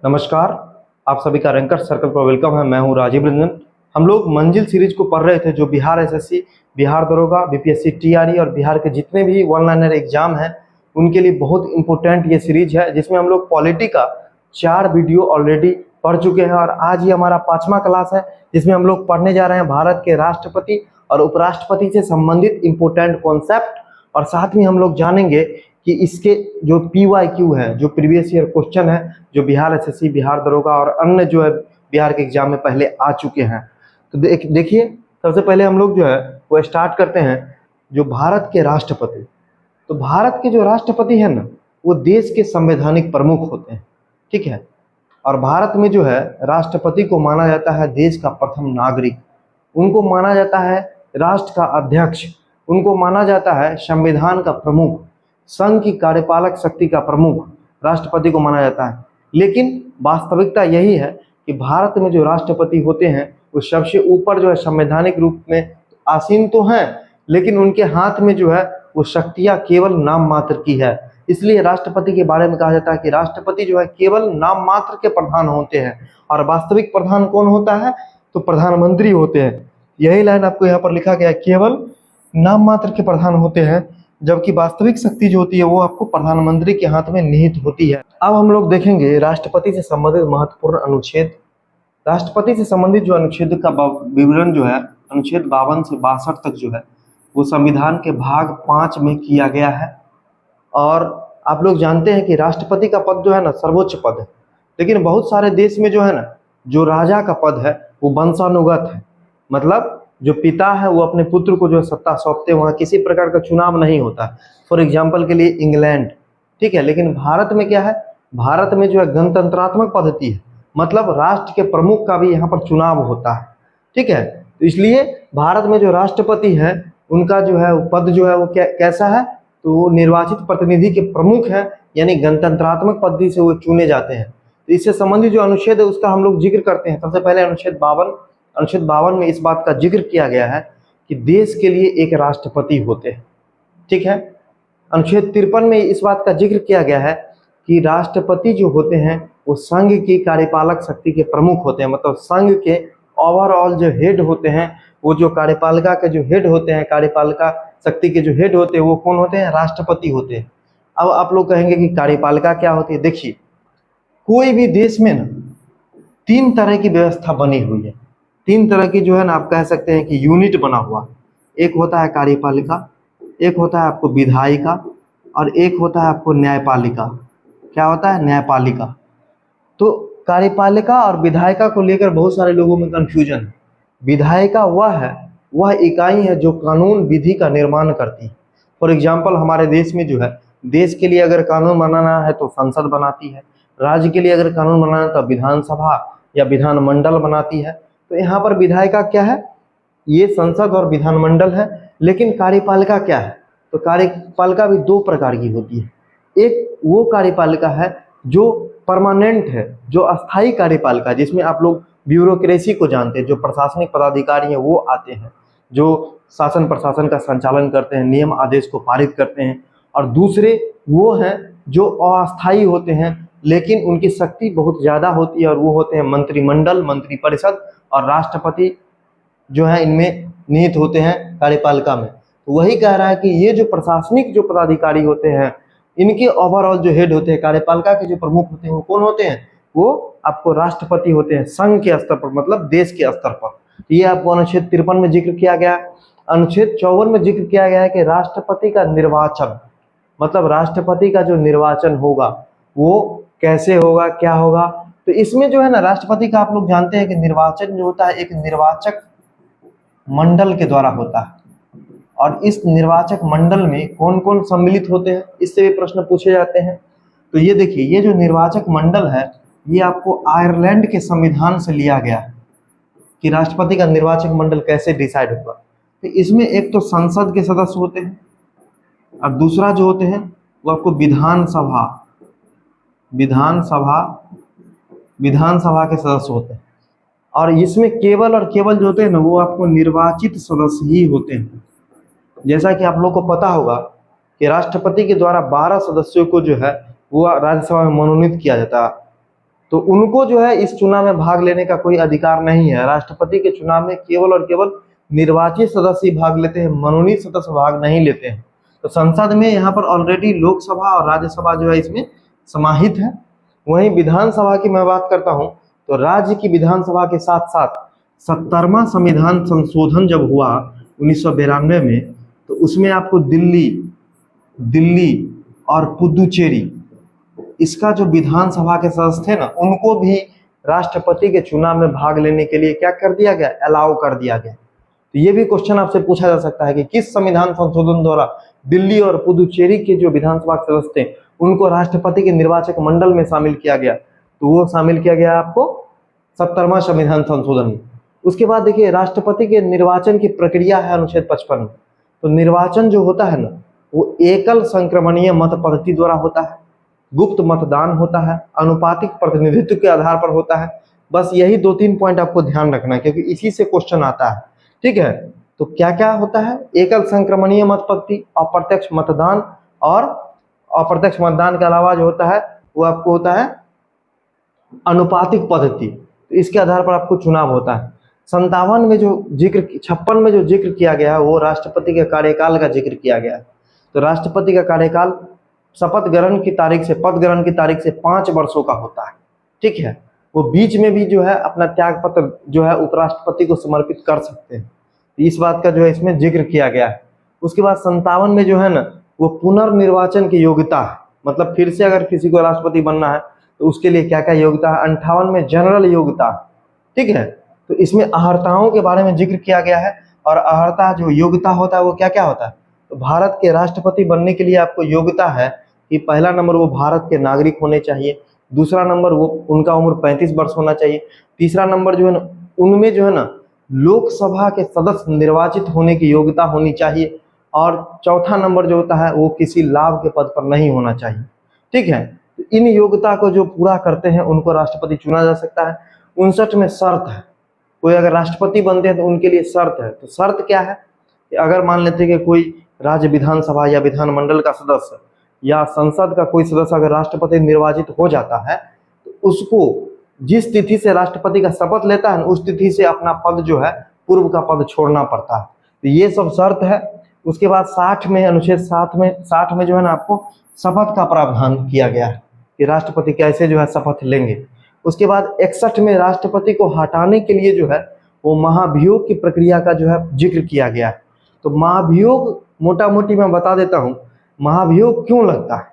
नमस्कार। आप सभी का रैंकर सर्कल पर वेलकम है। मैं हूं राजीव रंजन। हम लोग मंजिल सीरीज को पढ़ रहे थे, जो बिहार एसएससी, बिहार दरोगा, बीपीएससी टीआरई और बिहार के जितने भी वन लाइनर एग्जाम हैं उनके लिए बहुत इंपॉर्टेंट ये सीरीज है, जिसमें हम लोग पॉलिटी का 4 वीडियो ऑलरेडी पढ़ चुके हैं और आज ये हमारा 5वां क्लास है, जिसमें हम लोग पढ़ने जा रहे हैं भारत के राष्ट्रपति और उपराष्ट्रपति से संबंधित इंपॉर्टेंट कॉन्सेप्ट। और साथ में हम लोग जानेंगे कि इसके जो PYQ है, जो प्रीवियस ईयर क्वेश्चन है, जो बिहार एसएससी, बिहार दरोगा और अन्य जो है बिहार के एग्जाम में पहले आ चुके हैं। तो देखिए, सबसे पहले हम लोग जो है वो स्टार्ट करते हैं जो भारत के राष्ट्रपति। तो भारत के जो राष्ट्रपति है ना, वो देश के संवैधानिक प्रमुख होते हैं, ठीक है। और भारत में जो है राष्ट्रपति को माना जाता है देश का प्रथम नागरिक, उनको माना जाता है राष्ट्र का अध्यक्ष, उनको माना जाता है संविधान का प्रमुख, संघ की कार्यपालक शक्ति का प्रमुख राष्ट्रपति को माना जाता है। लेकिन वास्तविकता यही है कि भारत में जो राष्ट्रपति होते हैं वो सबसे ऊपर जो है संवैधानिक रूप में आसीन तो हैं, लेकिन उनके हाथ में जो है वो शक्तियां केवल नाम मात्र की है। इसलिए राष्ट्रपति के बारे में कहा जाता है कि राष्ट्रपति जो है केवल नाम मात्र के प्रधान होते हैं, और वास्तविक प्रधान कौन होता है? तो प्रधानमंत्री होते हैं। यही लाइन आपको यहाँ पर लिखा गया है, केवल नाम मात्र के प्रधान होते हैं, जबकि वास्तविक शक्ति जो होती है वो आपको प्रधानमंत्री के हाथ में निहित होती है। अब हम लोग देखेंगे राष्ट्रपति से संबंधित महत्वपूर्ण अनुच्छेद। राष्ट्रपति से संबंधित जो अनुच्छेद का विवरण जो है अनुच्छेद 52 से 62 तक जो है वो संविधान के भाग 5 में किया गया है। और आप लोग जानते हैं कि राष्ट्रपति का पद जो है ना सर्वोच्च पद है, लेकिन बहुत सारे देश में जो है ना जो राजा का पद है वो वंशानुगत है, मतलब जो पिता है वो अपने पुत्र को जो सत्ता सौंपते हैं, वहाँ किसी प्रकार का चुनाव नहीं होता। फॉर एग्जाम्पल के लिए इंग्लैंड, ठीक है। लेकिन भारत में क्या है? भारत में जो है गणतंत्रात्मक पद्धति है, मतलब राष्ट्र के प्रमुख का भी यहाँ पर चुनाव होता है, ठीक है। तो इसलिए भारत में जो राष्ट्रपति है उनका जो है पद जो है वो कैसा है? तो वो निर्वाचित प्रतिनिधि के प्रमुख है, यानी गणतंत्रात्मक पद्धति से वो चुने जाते हैं। तो इससे संबंधित जो अनुच्छेद है उसका हम लोग जिक्र करते हैं। सबसे पहले अनुच्छेद 52 में इस बात का जिक्र किया गया है कि देश के लिए एक राष्ट्रपति होते हैं, ठीक है। अनुच्छेद 53 में इस बात का जिक्र किया गया है कि राष्ट्रपति जो होते हैं वो संघ की कार्यपालक शक्ति के प्रमुख होते हैं, मतलब संघ के ओवरऑल जो हेड होते हैं, वो जो कार्यपालिका के जो हेड होते हैं, कार्यपालिका शक्ति के जो हेड होते हैं वो कौन होते हैं? राष्ट्रपति होते हैं। अब आप लोग कहेंगे कि कार्यपालिका क्या होती है? देखिए, कोई भी देश में ना 3 तरह की व्यवस्था बनी हुई है, 3 तरह की जो है ना आप कह सकते हैं कि यूनिट बना हुआ। एक होता है कार्यपालिका, एक होता है आपको विधायिका, और एक होता है आपको न्यायपालिका। क्या होता है? न्यायपालिका। तो कार्यपालिका और विधायिका को लेकर बहुत सारे लोगों में कंफ्यूजन है। विधायिका वह इकाई है जो कानून विधि का निर्माण करती है। फॉर एग्जाम्पल हमारे देश में जो है, देश के लिए अगर कानून बनाना है तो संसद बनाती है, राज्य के लिए अगर कानून बनाना है तो विधानसभा या विधानमंडल बनाती है। तो यहाँ पर विधायिका क्या है? ये संसद और विधानमंडल है। लेकिन कार्यपालिका क्या है? तो कार्यपालिका भी 2 प्रकार की होती है। एक वो कार्यपालिका है जो परमानेंट है, जो अस्थायी कार्यपालिका, जिसमें आप लोग ब्यूरोक्रेसी को जानते हैं, जो प्रशासनिक पदाधिकारी हैं वो आते हैं, जो शासन प्रशासन का संचालन करते हैं, नियम आदेश को पारित करते हैं। और दूसरे वो हैं जो अस्थायी होते हैं, लेकिन उनकी शक्ति बहुत ज़्यादा होती है, और वो होते हैं मंत्रिमंडल, मंत्रिपरिषद और राष्ट्रपति जो है इनमें निहित होते हैं कार्यपालिका में। तो वही कह रहा है कि ये जो प्रशासनिक जो पदाधिकारी होते हैं, इनके ओवरऑल जो हेड होते हैं, कार्यपालिका के जो प्रमुख होते हैं वो कौन होते हैं? वो आपको राष्ट्रपति होते हैं, संघ के स्तर पर, मतलब देश के स्तर पर। ये आपको अनुच्छेद 53 में जिक्र किया गया। अनुच्छेद 54 में जिक्र किया गया है कि राष्ट्रपति का निर्वाचन, मतलब राष्ट्रपति का जो निर्वाचन होगा वो कैसे होगा, क्या होगा। तो इसमें जो है ना राष्ट्रपति का आप लोग जानते हैं कि निर्वाचन जो होता है एक निर्वाचक मंडल के द्वारा होता है, और इस निर्वाचक मंडल में कौन कौन सम्मिलित होते हैं, इससे भी प्रश्न पूछे जाते हैं। तो ये देखिए, ये जो निर्वाचक मंडल है ये आपको आयरलैंड के संविधान से लिया गया है कि राष्ट्रपति का निर्वाचक मंडल कैसे डिसाइड होगा। तो इसमें एक तो संसद के सदस्य होते हैं, और दूसरा जो होते हैं वो आपको विधानसभा के सदस्य होते हैं। और इसमें केवल और केवल जो होते हैं ना वो आपको निर्वाचित सदस्य ही होते हैं। जैसा कि आप लोग को पता होगा कि राष्ट्रपति के द्वारा 12 सदस्यों को जो है वो राज्यसभा में मनोनीत किया जाता है। तो उनको जो है इस चुनाव में भाग लेने का कोई अधिकार नहीं है। राष्ट्रपति के चुनाव में केवल और केवल निर्वाचित सदस्य ही भाग लेते हैं, मनोनीत सदस्य भाग नहीं लेते हैं। तो संसद में यहाँ पर ऑलरेडी लोकसभा और राज्यसभा जो है इसमें समाहित है। वहीं विधानसभा की मैं बात करता हूँ तो राज्य की विधानसभा के साथ साथ 70वां संविधान संशोधन जब हुआ 1992 में, तो उसमें आपको दिल्ली और पुदुचेरी, इसका जो विधानसभा के सदस्य थे ना, उनको भी राष्ट्रपति के चुनाव में भाग लेने के लिए क्या कर दिया गया, अलाउ कर दिया गया। तो ये भी क्वेश्चन आपसे पूछा जा सकता है कि किस संविधान संशोधन द्वारा दिल्ली और पुदुचेरी के जो विधानसभा के सदस्य थे उनको राष्ट्रपति के निर्वाचक मंडल में शामिल किया गया। तो वो शामिल किया गया आपको 70वां संविधान संशोधन में। उसके बाद देखिए राष्ट्रपति के निर्वाचन की प्रक्रिया है अनुच्छेद 55 में। तो निर्वाचन जो होता है ना, वो एकल संक्रमणीय मत पद्धति द्वारा होता है, गुप्त मतदान होता है, अनुपातिक प्रतिनिधित्व के आधार पर होता है। बस यही 2-3 पॉइंट आपको ध्यान रखना है क्योंकि इसी से क्वेश्चन आता है। ठीक है, तो क्या क्या होता है, एकल संक्रमणीय मत पद्धति, अप्रत्यक्ष मतदान, और अप्रत्यक्ष मतदान के अलावा जो होता है वो आपको होता है अनुपातिक पद्धति। तो इसके आधार पर आपको चुनाव होता है। 57 में जो जिक्र 56 में जो जिक्र किया गया है वो राष्ट्रपति के कार्यकाल का जिक्र किया गया है। तो राष्ट्रपति का कार्यकाल शपथ ग्रहण की तारीख से, पद ग्रहण की तारीख से 5 वर्षों का होता है। ठीक है, वो बीच में भी जो है अपना त्याग पत्र जो है उपराष्ट्रपति को समर्पित कर सकते हैं। तो इस बात का जो है इसमें जिक्र किया गया है। उसके बाद 57 में जो है ना वो पुनर्निर्वाचन की योग्यता है, मतलब फिर से अगर किसी को राष्ट्रपति बनना है तो उसके लिए क्या क्या योग्यता है। 58 में जनरल योग्यता। ठीक है, तो इसमें अहर्ताओं के बारे में जिक्र किया गया है। और अहर्ता जो योग्यता होता है वो क्या क्या होता है, तो भारत के राष्ट्रपति बनने के लिए आपको योग्यता है कि पहला नंबर वो भारत के नागरिक होने चाहिए, दूसरा नंबर वो उनका उम्र 35 वर्ष होना चाहिए, तीसरा नंबर जो है ना उनमें जो है ना लोकसभा के सदस्य निर्वाचित होने की योग्यता होनी चाहिए, और चौथा नंबर जो होता है वो किसी लाभ के पद पर नहीं होना चाहिए। ठीक है, तो इन योग्यता को जो पूरा करते हैं उनको राष्ट्रपति चुना जा सकता है। 59 में शर्त है, कोई अगर राष्ट्रपति बनते हैं तो उनके लिए शर्त है। तो शर्त क्या है कि अगर मान लेते हैं कि कोई राज्य विधानसभा या विधानमंडल का सदस्य या संसद का कोई सदस्य अगर राष्ट्रपति निर्वाचित हो जाता है तो उसको जिस तिथि से राष्ट्रपति का शपथ लेता है उस तिथि से अपना पद जो है पूर्व का पद छोड़ना पड़ता है। तो ये सब शर्त है। उसके बाद 60 में अनुच्छेद 60 में जो है ना आपको शपथ का प्रावधान किया गया है कि राष्ट्रपति कैसे जो है शपथ लेंगे। उसके बाद 61 में राष्ट्रपति को हटाने के लिए जो है वो महाभियोग की प्रक्रिया का जो है जिक्र किया गया है। तो महाभियोग मोटा मोटी मैं बता देता हूँ, महाभियोग क्यों लगता है।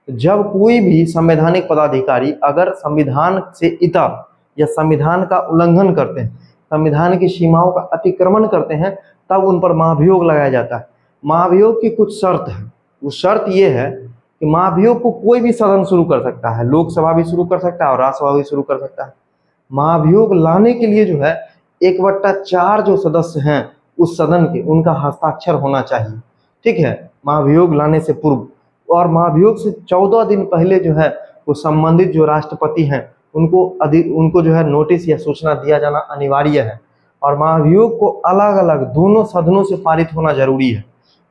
जब कोई भी संवैधानिक पदाधिकारी अगर संविधान से इतर या संविधान का उल्लंघन करते हैं, संविधान की सीमाओं का अतिक्रमण करते हैं, तब उन पर महाभियोग लगाया जाता है। महाभियोग की कुछ शर्त है। वो शर्त ये है कि महाभियोग को कोई भी सदन शुरू कर सकता है, लोकसभा भी शुरू कर सकता है और राज्यसभा भी शुरू कर सकता है। महाभियोग लाने के लिए जो है 1/4 जो सदस्य हैं उस सदन के, उनका हस्ताक्षर होना चाहिए। ठीक है, महाभियोग लाने से पूर्व। और महाभियोग से 14 दिन पहले जो है वो संबंधित जो राष्ट्रपति हैं उनको जो है नोटिस या सूचना दिया जाना अनिवार्य है। और महाभियोग को अलग अलग दोनों सदनों से पारित होना जरूरी है।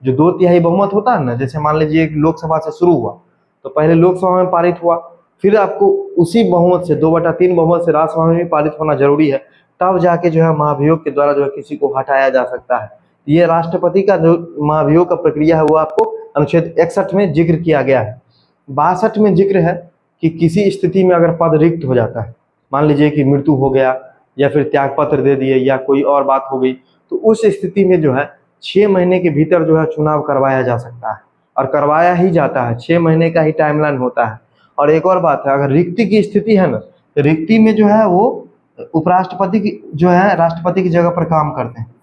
जो 2/3 बहुमत होता है ना, जैसे मान लीजिए लोकसभा से शुरू हुआ तो पहले लोकसभा में पारित हुआ, फिर आपको उसी बहुमत से 2/3 बहुमत से राज्यसभा में भी पारित होना जरूरी है, तब जाके जो है महाभियोग के द्वारा जो है किसी को हटाया जा सकता है। ये राष्ट्रपति का जो महाभियोग का प्रक्रिया है वो आपको अनुच्छेद 61 में जिक्र किया गया है। 62 में जिक्र है कि किसी स्थिति में अगर पद रिक्त हो जाता है, मान लीजिए कि मृत्यु हो गया या फिर त्याग पत्र दे दिए या कोई और बात हो गई, तो उस स्थिति में जो है 6 महीने के भीतर जो है चुनाव करवाया जा सकता है और करवाया ही जाता है। 6 महीने का ही टाइमलाइन होता है। और एक और बात है, अगर रिक्ति की स्थिति है ना, तो रिक्ति में जो है वो उपराष्ट्रपति की जो है राष्ट्रपति की जगह पर काम करते हैं।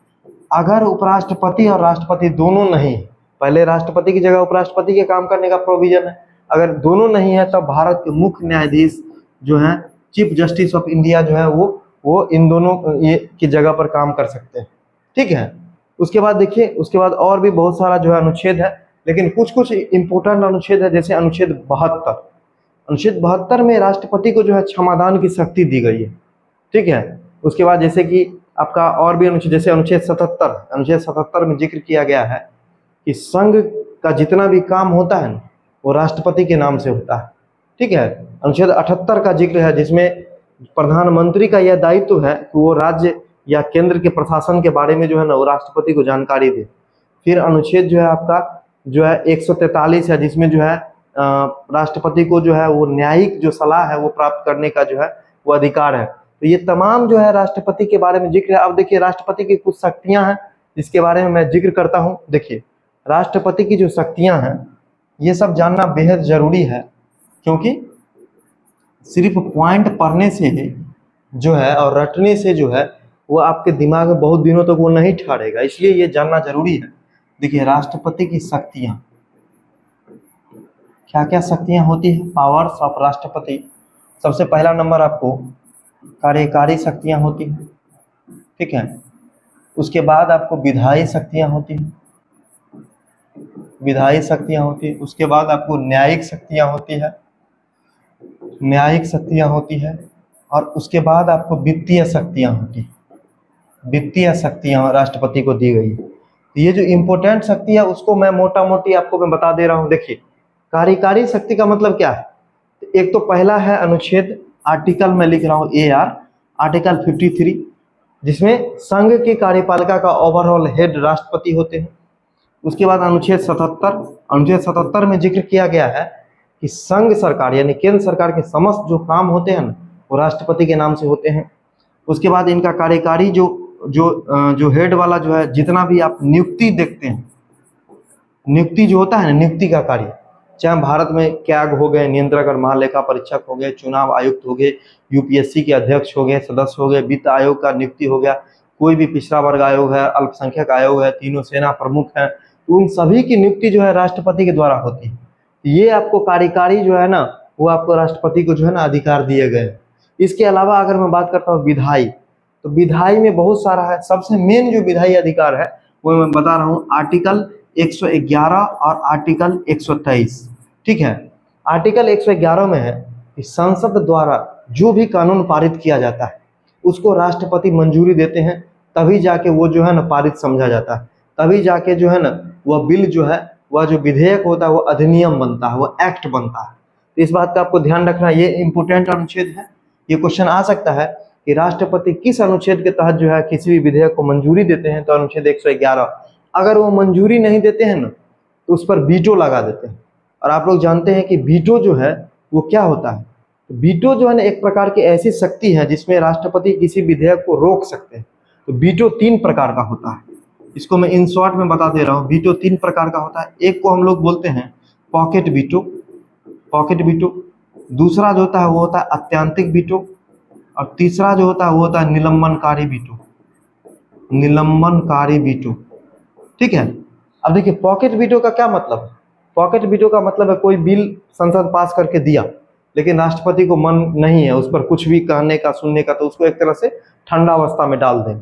अगर उपराष्ट्रपति और राष्ट्रपति दोनों नहीं, पहले राष्ट्रपति की जगह उपराष्ट्रपति के काम करने का प्रोविजन है। अगर दोनों नहीं है तब भारत के मुख्य न्यायाधीश जो है चीफ जस्टिस ऑफ इंडिया जो है वो इन दोनों की जगह पर काम कर सकते हैं। ठीक है, उसके बाद देखिए, उसके बाद और भी बहुत सारा जो है अनुच्छेद है, लेकिन कुछ इंपोर्टेंट अनुच्छेद है। जैसे अनुच्छेद 72, अनुच्छेद 72 में राष्ट्रपति को जो है क्षमादान की शक्ति दी गई है। ठीक है, उसके बाद जैसे कि आपका और भी अनुच्छेद, जैसे अनुच्छेद 77 में जिक्र किया गया है कि संघ का जितना भी काम होता है ना वो राष्ट्रपति के नाम से होता है। ठीक है। अनुच्छेद 78 का जिक्र है जिसमें प्रधानमंत्री का यह दायित्व है कि वो राज्य या केंद्र के प्रशासन के बारे में जो है ना वो राष्ट्रपति को जानकारी दे। फिर अनुच्छेद जो है आपका जो है 143 है जिसमें जो है राष्ट्रपति को जो है वो न्यायिक जो सलाह है वो प्राप्त करने का जो है वो अधिकार है। तो ये तमाम जो है राष्ट्रपति के बारे में जिक्र है। अब देखिए राष्ट्रपति की कुछ शक्तियां हैं जिसके बारे में मैं जिक्र करता हूं। देखिए राष्ट्रपति की जो शक्तियां हैं ये सब जानना बेहद जरूरी है, क्योंकि सिर्फ पॉइंट पढ़ने से जो है और रटने से जो है वो आपके दिमाग में बहुत दिनों तक वो नहीं ठहरेगा, इसलिए ये जानना जरूरी है। देखिए राष्ट्रपति की शक्तियां, क्या क्या शक्तियां होती है, पावर्स ऑफ राष्ट्रपति। सबसे पहला नंबर आपको कार्यकारी शक्तियां होती है, ठीक है। उसके बाद आपको विधायी शक्तियां होती है, विधायी शक्तियां होती है। उसके बाद आपको न्यायिक शक्तियां होती है, न्यायिक शक्तियां होती है। और उसके बाद आपको वित्तीय शक्तियां होती है, वित्तीय शक्तियां राष्ट्रपति को दी गई है। ये जो इम्पोर्टेंट शक्ति है उसको मैं मोटा मोटी आपको मैं बता दे रहा हूँ। देखिए कार्यकारी शक्ति का मतलब क्या है, एक तो पहला है अनुच्छेद, आर्टिकल में लिख रहा हूँ AR, आर्टिकल 53, जिसमें संघ की कार्यपालिका का ओवरऑल हेड राष्ट्रपति होते हैं। उसके बाद अनुच्छेद 77, अनुच्छेद 77 में जिक्र किया गया है कि संघ सरकार यानी केंद्र सरकार के समस्त जो काम होते हैं ना वो राष्ट्रपति के नाम से होते हैं। उसके बाद इनका कार्यकारी जो हेड वाला जो है, जितना भी आप नियुक्ति देखते हैं, नियुक्ति जो होता है ना, नियुक्ति का कार्य, चाहे भारत में कैग हो गए, नियंत्रक और महालेखा परीक्षक हो गए, चुनाव आयुक्त हो गए, UPSC के अध्यक्ष हो गए, सदस्य हो गए, वित्त आयोग का नियुक्ति हो गया, कोई भी पिछड़ा वर्ग आयोग है, अल्पसंख्यक आयोग है, तीनों सेना प्रमुख हैं, उन सभी की नियुक्ति जो है राष्ट्रपति के द्वारा होती है। ये आपको कार्यकारी जो है ना वो आपको राष्ट्रपति को जो है ना अधिकार दिए गए। इसके अलावा अगर मैं बात करता हूँ विधायी, तो विधायी में बहुत सारा है। सबसे मेन जो विधायी अधिकार है वो मैं बता रहा हूँ, आर्टिकल 111 और आर्टिकल 123, ठीक है। आर्टिकल 111 में है कि संसद द्वारा जो भी कानून पारित किया जाता है उसको राष्ट्रपति मंजूरी देते हैं, तभी जाके वो जो है ना पारित समझा जाता है, तभी जाके जो है ना वह बिल जो है, वह जो विधेयक होता है वो अधिनियम बनता है, वो एक्ट बनता है। तो इस बात का आपको ध्यान रखना, ये इंपोर्टेंट अनुच्छेद है। ये क्वेश्चन आ सकता है कि राष्ट्रपति किस अनुच्छेद के तहत जो है किसी भी विधेयक को मंजूरी देते हैं, तो अनुच्छेद 111। अगर वो मंजूरी नहीं देते हैं ना तो उस पर वीटो लगा देते हैं। और आप लोग जानते हैं कि वीटो जो है वो क्या होता है। तो वीटो जो है ना एक प्रकार की ऐसी शक्ति है जिसमें राष्ट्रपति किसी विधेयक को रोक सकते हैं। तो वीटो 3 प्रकार का होता है, इसको मैं इन शॉर्ट में बता दे रहा हूँ। वीटो 3 प्रकार का होता है। एक को हम लोग बोलते हैं पॉकेट वीटो, पॉकेट वीटो। दूसरा जो होता है वो होता है अत्यंतिक वीटो, और तीसरा जो होता है वो होता है निलंबनकारी वीटो, निलंबनकारी वीटो, ठीक है। अब देखिए पॉकेट वीटो का क्या मतलब है। पॉकेट वीटो का मतलब है कोई बिल संसद पास करके दिया लेकिन राष्ट्रपति को मन नहीं है उस पर कुछ भी कहने का, सुनने का, तो उसको एक तरह से ठंडा अवस्था में डाल दें,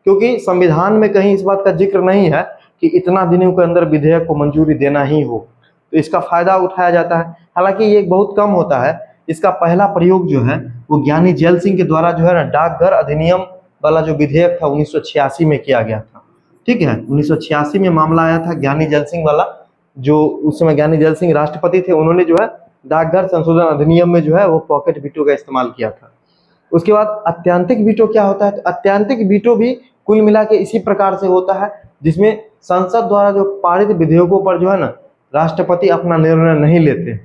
क्योंकि संविधान में कहीं इस बात का जिक्र नहीं है कि इतना दिनों के अंदर विधेयक को मंजूरी देना ही हो। तो इसका फायदा उठाया जाता है, हालांकि ये बहुत कम होता है। इसका पहला प्रयोग जो है वो ज्ञानी जैल सिंह के द्वारा जो है ना डाकघर अधिनियम वाला जो विधेयक था 1986 में किया गया था, ठीक है। 1986 में मामला आया था ज्ञानी जैल सिंह वाला, जो उस समय ज्ञानी जैल सिंह राष्ट्रपति थे, उन्होंने जो है डाकघर संशोधन अधिनियम में जो है वो पॉकेट वीटो का इस्तेमाल किया था। उसके बाद अत्यंतिक वीटो क्या होता है, तो अत्यंतिक वीटो भी कुल मिला के इसी प्रकार से होता है जिसमें संसद द्वारा जो पारित विधेयकों पर जो है ना राष्ट्रपति अपना निर्णय नहीं लेते,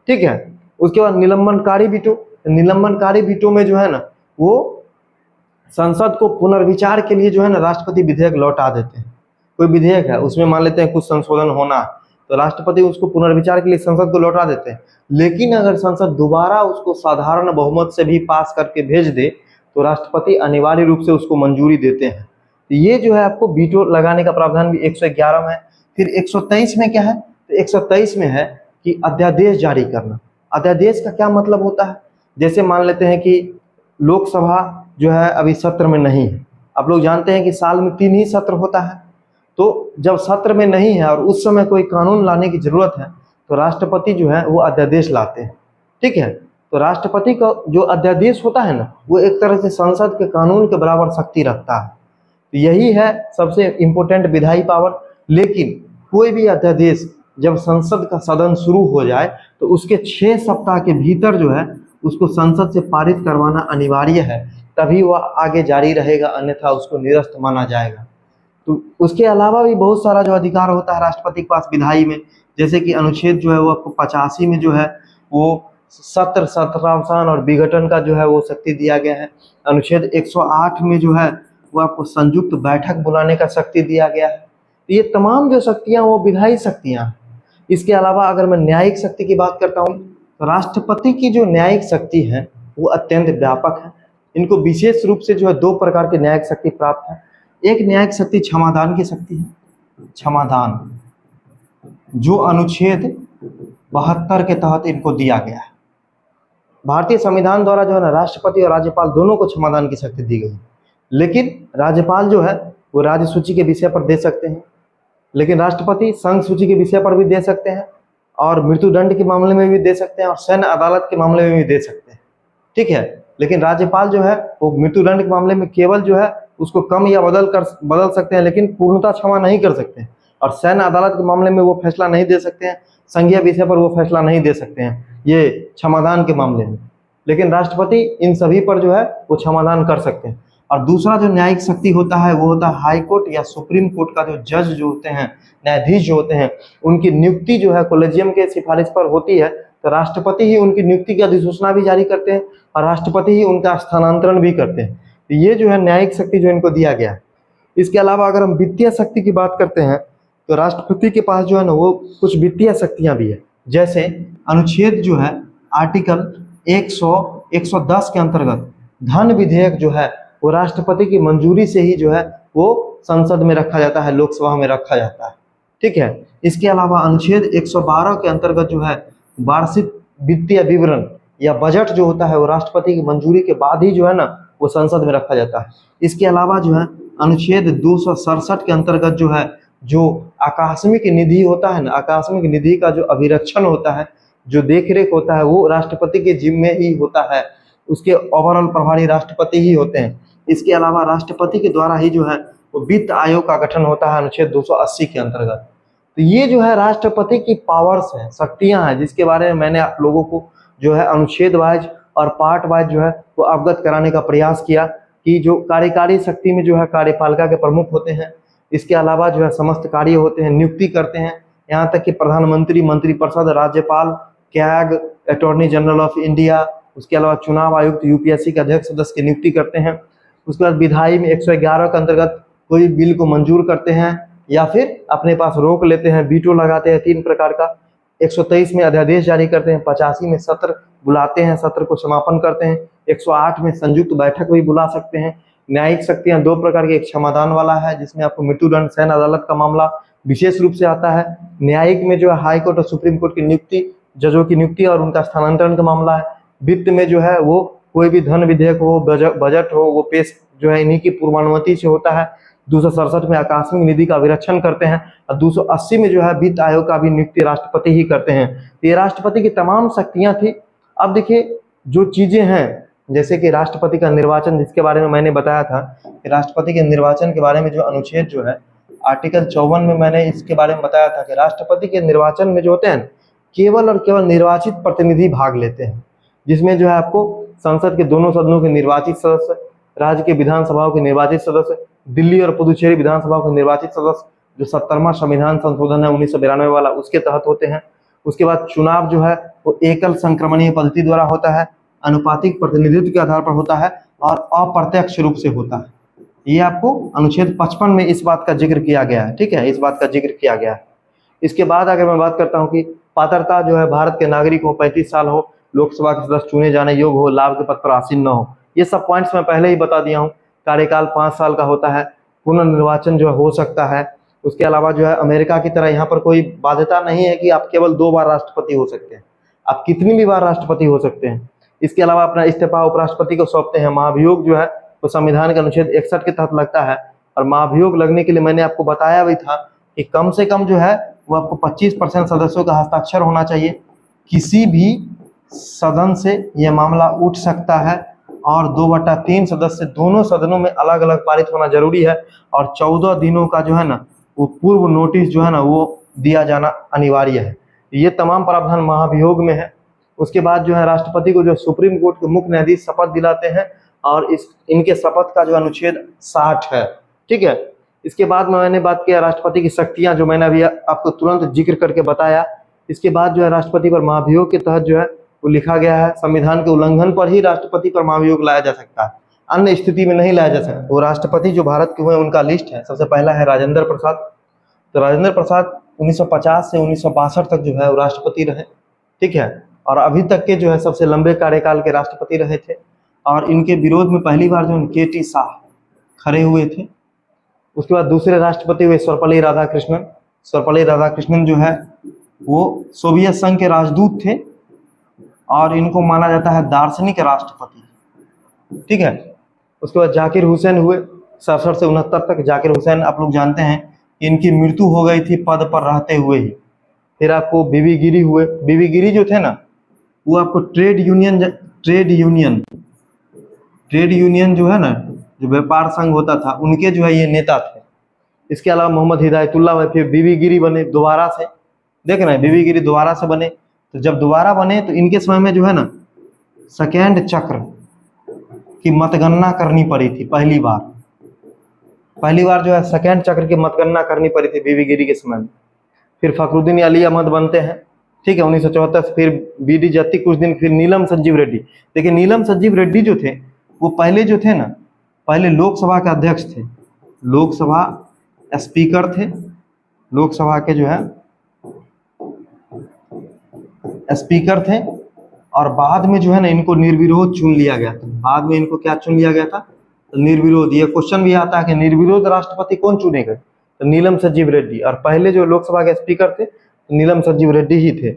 ठीक है। उसके बाद निलंबनकारी वीटो, निलंबनकारी वीटो में जो है ना वो संसद को पुनर्विचार के लिए जो है ना राष्ट्रपति विधेयक लौटा देते हैं। कोई विधेयक है उसमें मान लेते हैं कुछ संशोधन होना है तो राष्ट्रपति उसको पुनर्विचार के लिए संसद को लौटा देते हैं, लेकिन अगर संसद दोबारा उसको साधारण बहुमत से भी पास करके भेज दे तो राष्ट्रपति अनिवार्य रूप से उसको मंजूरी देते हैं। तो ये जो है आपको वीटो लगाने का प्रावधान भी 111 में है। फिर 123 में क्या है, तो 123 में है कि अध्यादेश जारी करना। अध्यादेश का क्या मतलब होता है, जैसे मान लेते हैं कि लोकसभा जो है अभी सत्र में नहीं है। आप लोग जानते हैं कि साल में 3 ही सत्र होता है, तो जब सत्र में नहीं है और उस समय कोई कानून लाने की जरूरत है तो राष्ट्रपति जो है वो अध्यादेश लाते हैं, ठीक है। तो राष्ट्रपति का जो अध्यादेश होता है ना वो एक तरह से संसद के कानून के बराबर शक्ति रखता है। तो यही है सबसे इम्पोर्टेंट विधायी पावर। लेकिन कोई भी अध्यादेश जब संसद का सदन शुरू हो जाए तो उसके 6 सप्ताह के भीतर जो है उसको संसद से पारित करवाना अनिवार्य है, तभी वह आगे जारी रहेगा, अन्यथा उसको निरस्त माना जाएगा। तो उसके अलावा भी बहुत सारा जो अधिकार होता है राष्ट्रपति के पास विधायी में, जैसे कि अनुच्छेद जो है वो आपको 85 में जो है वो सत्र सत्रावसान और विघटन का जो है वो शक्ति दिया गया है। अनुच्छेद 108 में जो है वो आपको संयुक्त बैठक बुलाने का शक्ति दिया गया है। तो ये तमाम जो शक्तियां वो विधायी शक्तियां हैं। इसके अलावा अगर मैं न्यायिक शक्ति की बात करता हूँ तो राष्ट्रपति की जो न्यायिक शक्ति है वो अत्यंत व्यापक है। इनको विशेष रूप से जो है 2 प्रकार की न्यायिक शक्ति प्राप्त है। एक न्यायिक शक्ति क्षमादान की शक्ति है, क्षमादान, जो अनुच्छेद 72 के तहत इनको दिया गया है। भारतीय संविधान द्वारा जो है ना राष्ट्रपति और राज्यपाल दोनों को क्षमादान की शक्ति दी गई है, लेकिन राज्यपाल जो है वो राज्य सूची के विषय पर दे सकते हैं, लेकिन राष्ट्रपति संघ सूची के विषय पर भी दे सकते हैं और मृत्युदंड के मामले में भी दे सकते हैं और सैन्य अदालत के मामले में भी दे सकते हैं, ठीक है। लेकिन राज्यपाल जो है वो मृत्युदंड के मामले में केवल जो है उसको कम या बदल सकते हैं, लेकिन पूर्णतः क्षमा नहीं कर सकते हैं। और सैन्य अदालत के मामले में वो फैसला नहीं दे सकते हैं, संघीय विषय पर वो फैसला नहीं दे सकते हैं, ये क्षमादान के मामले में। लेकिन राष्ट्रपति इन सभी पर जो है वो क्षमादान कर सकते हैं। और दूसरा जो न्यायिक शक्ति होता है वो होता है हाई कोर्ट या सुप्रीम कोर्ट का जो जज जो होते हैं, न्यायाधीश जो होते हैं, उनकी नियुक्ति जो है कॉलेजियम के सिफारिश पर होती है। तो राष्ट्रपति ही उनकी नियुक्ति की अधिसूचना भी जारी करते हैं और राष्ट्रपति ही उनका स्थानांतरण भी करते हैं। तो ये जो है न्यायिक शक्ति जो इनको दिया गया है। इसके अलावा अगर हम वित्तीय शक्ति की बात करते हैं तो राष्ट्रपति के पास जो है ना वो कुछ वित्तीय शक्तियां भी है। जैसे अनुच्छेद जो है आर्टिकल 110 के अंतर्गत धन विधेयक जो है वो राष्ट्रपति की मंजूरी से ही जो है वो संसद में रखा जाता है, लोकसभा में रखा जाता है, ठीक है। इसके अलावा अनुच्छेद 112 के अंतर्गत जो है वार्षिक वित्तीय विवरण या बजट जो होता है वो राष्ट्रपति की मंजूरी के बाद ही जो है ना वो संसद में रखा जाता है। इसके अलावा जो है अनुच्छेद 267 के अंतर्गत जो है जो आकस्मिक निधि होता है ना, आकस्मिक निधि का जो अभिरक्षण होता है, जो देखरेख होता है, वो राष्ट्रपति के जिम्मे ही होता है। उसके ओवरऑल प्रभारी राष्ट्रपति ही होते हैं। इसके अलावा राष्ट्रपति के द्वारा ही जो है वो वित्त आयोग का गठन होता है अनुच्छेद 280 के अंतर्गत। तो ये जो है राष्ट्रपति की पावर्स हैं, शक्तियां हैं, जिसके बारे में मैंने आप लोगों को जो है अनुच्छेद वाइज और पार्ट वाइज जो है वो अवगत कराने का प्रयास किया कि जो कार्यकारी शक्ति में जो है कार्यपालिका के प्रमुख होते हैं। इसके अलावा जो है समस्त कार्य होते हैं, नियुक्ति करते हैं, यहाँ तक कि प्रधानमंत्री, मंत्रिपरिषद, राज्यपाल, CAG, attorney general of India, उसके अलावा चुनाव आयुक्त, यूपीएससी के अध्यक्ष सदस्य की नियुक्ति करते हैं। उसके बाद विधायी में 111 के अंतर्गत कोई बिल को मंजूर करते हैं या फिर अपने पास रोक लेते हैं, वीटो लगाते हैं 3 प्रकार का। 123 में अध्यादेश जारी करते हैं, 85 में सत्र बुलाते हैं, सत्र को समापन करते हैं, 108 में संयुक्त बैठक भी बुला सकते हैं। न्यायिक शक्तियां 2 प्रकार की, एक क्षमादान वाला है जिसमें आपको मृत्युदंड, सैन्य अदालत का मामला विशेष रूप से आता है। न्यायिक में जो है हाई कोर्ट और सुप्रीम कोर्ट की नियुक्ति, जजों की नियुक्ति और उनका स्थानांतरण का मामला है। वित्त में जो है वो कोई भी धन विधेयक हो, बजट हो, वो पेश जो है इन्हीं की पूर्वानुमति से होता है। 267 में आकस्मिक निधि का विरक्षण करते हैं और 280 में जो है वित्त आयोग का भी नियुक्ति राष्ट्रपति ही करते हैं। ये राष्ट्रपति की तमाम शक्तियां थी। अब देखिए जो चीजें हैं, जैसे कि राष्ट्रपति का निर्वाचन, जिसके बारे में मैंने बताया था कि राष्ट्रपति के निर्वाचन के बारे में जो अनुच्छेद जो है आर्टिकल 54 में मैंने इसके बारे में बताया था कि राष्ट्रपति के निर्वाचन में जो होते हैं केवल और केवल निर्वाचित प्रतिनिधि भाग लेते हैं, जिसमें जो है आपको संसद के दोनों सदनों के निर्वाचित सदस्य, राज्य के विधानसभाओं के निर्वाचित सदस्य, दिल्ली और पुदुचेरी विधानसभाओं के निर्वाचित सदस्य, जो 70वां संविधान संशोधन है 1992 वाला उसके तहत होते हैं। उसके बाद चुनाव जो है वो एकल संक्रमणीय पद्धति द्वारा होता है, अनुपातिक प्रतिनिधित्व के आधार पर होता है और अप्रत्यक्ष रूप से होता है। ये आपको अनुच्छेद 55 में इस बात का जिक्र किया गया है, ठीक है, इस बात का जिक्र किया गया है। इसके बाद अगर मैं बात करता हूँ कि पात्रता जो है भारत के नागरिक हो, 35 साल हो, लोकसभा के सदस्य चुने जाने योग्य हो, लाभ के पद पर आसीन न हो, ये सब पॉइंट्स मैं पहले ही बता दिया हूँ। कार्यकाल 5 साल का होता है, पुनर्निर्वाचन जो हो सकता है। उसके अलावा जो है अमेरिका की तरह यहाँ पर कोई बाध्यता नहीं है कि आप केवल 2 बार राष्ट्रपति हो सकते हैं, आप कितनी भी बार राष्ट्रपति हो सकते हैं। इसके अलावा अपना इस्तीफा उपराष्ट्रपति को सौंपते हैं। महाभियोग जो है वो संविधान के अनुच्छेद 61 के तहत लगता है और महाभियोग लगने के लिए मैंने आपको बताया भी था कि कम से कम जो है वो आपको 25% सदस्यों का हस्ताक्षर होना चाहिए। किसी भी सदन से यह मामला उठ सकता है और 2/3 सदस्य दोनों सदनों में अलग अलग पारित होना जरूरी है और 14 दिनों का जो है ना वो पूर्व नोटिस जो है ना वो दिया जाना अनिवार्य है। ये तमाम प्रावधान महाभियोग में है। उसके बाद जो है राष्ट्रपति को जो सुप्रीम कोर्ट के मुख्य न्यायाधीश शपथ दिलाते हैं और इनके शपथ का जो अनुच्छेद 60 है। ठीक है, इसके बाद मैंने बात किया राष्ट्रपति की शक्तियां, जो मैंने अभी आपको तुरंत जिक्र करके बताया। इसके बाद जो है राष्ट्रपति पर महाभियोग के तहत जो है वो लिखा गया है, संविधान के उल्लंघन पर ही राष्ट्रपति पर महाभियोग लाया जा सकता है, अन्य स्थिति में नहीं लाया जा सकता। वो राष्ट्रपति जो भारत के हुए उनका लिस्ट है, सबसे पहला है राजेंद्र प्रसाद। तो राजेंद्र प्रसाद 1950 से 1962 तक जो है वो राष्ट्रपति रहे। ठीक है, और अभी तक के जो है सबसे लंबे कार्यकाल के राष्ट्रपति रहे थे। और इनके विरोध में पहली बार जो के.टी. शाह खड़े हुए थे। उसके बाद दूसरे राष्ट्रपति हुए सर्वपल्ली राधाकृष्णन। सर्वपल्ली राधाकृष्णन जो है वो सोवियत संघ के राजदूत थे और इनको माना जाता है दार्शनिक राष्ट्रपति। ठीक है, उसके बाद जाकिर हुसैन हुए 67 से 69 तक। जाकिर हुसैन आप लोग जानते हैं इनकी मृत्यु हो गई थी पद पर रहते हुए ही। फिर आपको बीबी गिरी हुए। बीबी गिरी जो थे ना वो आपको ट्रेड यूनियन जो है ना, जो व्यापार संघ होता था, उनके जो है ये नेता थे। इसके अलावा मोहम्मद हिदायतुल्लाह हुए, फिर बीबी गिरी बने दोबारा से। देख रहे हैं, बीबी गिरी दोबारा से बने। तो जब दोबारा बने तो इनके समय में जो है ना सेकेंड चक्र की मतगणना करनी पड़ी थी। पहली बार जो है सेकेंड चक्र की मतगणना करनी पड़ी थी बीबी गिरी के समय में। फिर फखरुद्दीन अली अहमद बनते हैं। ठीक है, 1974 से। फिर बी.डी. जत्ती कुछ दिन, फिर नीलम संजीव रेड्डी। देखिए नीलम संजीव रेड्डी जो थे वो पहले जो थे ना, पहले लोकसभा के अध्यक्ष थे, लोकसभा स्पीकर थे, लोकसभा के जो है स्पीकर थे। और बाद में जो है ना इनको निर्विरोध चुन लिया गया था। बाद में इनको क्या चुन लिया गया था? तो निर्विरोध। ये क्वेश्चन भी आता है कि निर्विरोध राष्ट्रपति कौन चुने गए? तो नीलम संजीव रेड्डी। और पहले जो लोकसभा के स्पीकर थे नीलम संजीव रेड्डी ही थे।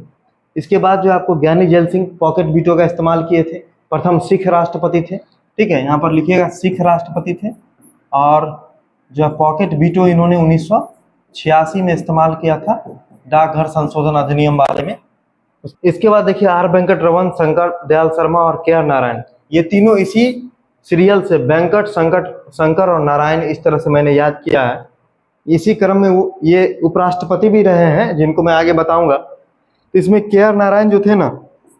इसके बाद जो आपको ज्ञानी जैल सिंह पॉकेट वीटो का इस्तेमाल किए थे। प्रथम सिख राष्ट्रपति थे। ठीक है, यहाँ पर लिखिएगा सिख राष्ट्रपति थे। और जो पॉकेट वीटो इन्होंने 1986 में इस्तेमाल किया था डाकघर संशोधन अधिनियम बारे में। इसके बाद देखिए आर वेंकट रमन, शंकर दयाल शर्मा और के.आर. नारायण, ये तीनों इसी सीरियल से वेंकट, शंकर और नारायण, इस तरह से मैंने याद किया है। इसी क्रम में वो ये उपराष्ट्रपति भी रहे हैं जिनको मैं आगे बताऊंगा। तो इसमें के.आर. नारायण जो थे ना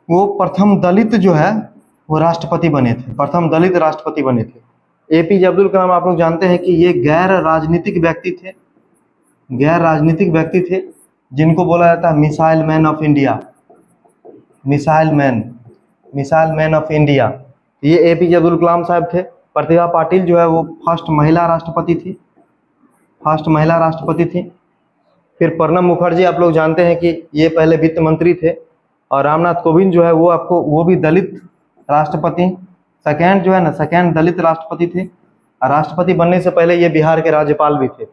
वो प्रथम दलित जो है वो राष्ट्रपति बने थे, प्रथम दलित राष्ट्रपति बने थे। ए.पी.जे. अब्दुल कलाम आप लोग जानते हैं कि ये गैर राजनीतिक व्यक्ति थे जिनको बोला जाता है missile man of India. Missile man of India ये ए.पी.जे. अब्दुल कलाम साहब थे। प्रतिभा पाटिल जो है वो फर्स्ट महिला राष्ट्रपति थी। फिर प्रणब मुखर्जी आप लोग जानते हैं कि ये पहले वित्त मंत्री थे। और रामनाथ कोविंद जो है वो भी दलित राष्ट्रपति, सेकेंड दलित राष्ट्रपति थे। और राष्ट्रपति बनने से पहले ये बिहार के राज्यपाल भी थे।